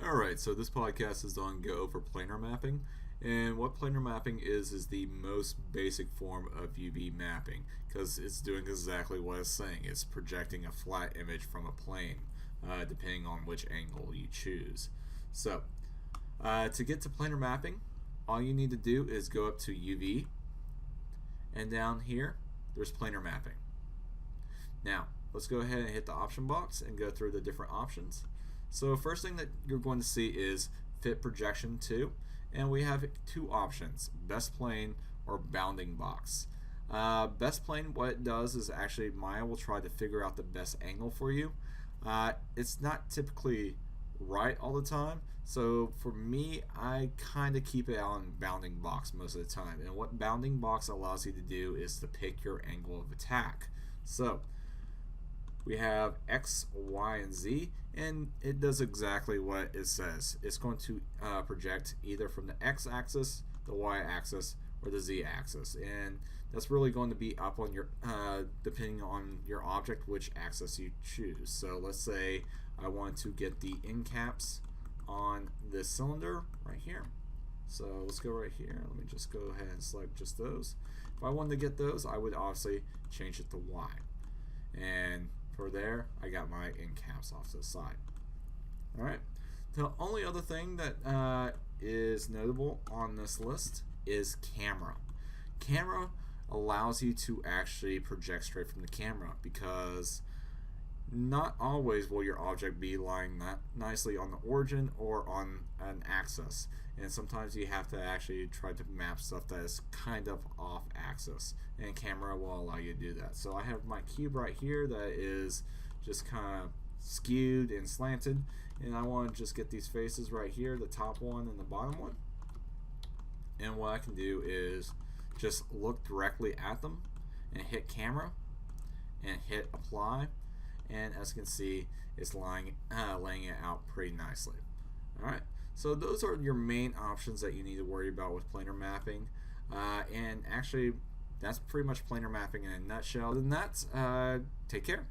Alright, so this podcast is on Go for planar mapping. And what planar mapping is the most basic form of UV mapping because it's doing exactly what it's saying. It's projecting a flat image from a plane, depending on which angle you choose. So, to get to planar mapping, all you need to do is go up to UV, and down here, there's planar mapping. Now, let's go ahead and hit the option box and go through the different options. So first thing that you're going to see is fit projection to, and we have two options, best plane or bounding box. Best plane, what it does is actually Maya will try to figure out the best angle for you. It's not typically right all the time, so for me I kind of keep it on bounding box most of the time, and what bounding box allows you to do is to pick your angle of attack. So we have X, Y, and Z, and it does exactly what it says. It's going to project either from the X axis, the Y axis, or the Z axis, and that's really going to be up on your depending on your object which axis you choose. So let's say I want to get the end caps on this cylinder right here. So let's go right here. Let me just go ahead and select just those. If I wanted to get those, I would obviously change it to Y. And for there, I got my end caps off to the side. Alright, the only other thing that is notable on this list is camera. Camera allows you to actually project straight from the camera because not always will your object be lying nicely on the origin or on an axis, and sometimes you have to actually try to map stuff that is kind of off axis, and camera will allow you to do that. So I have my cube right here that is just kind of skewed and slanted, and I want to just get these faces right here, the top one and the bottom one, and what I can do is just look directly at them and hit camera and hit apply, and as you can see, it's laying it out pretty nicely. Alright, so those are your main options that you need to worry about with planar mapping, and actually that's pretty much planar mapping in a nutshell. Other than that, take care.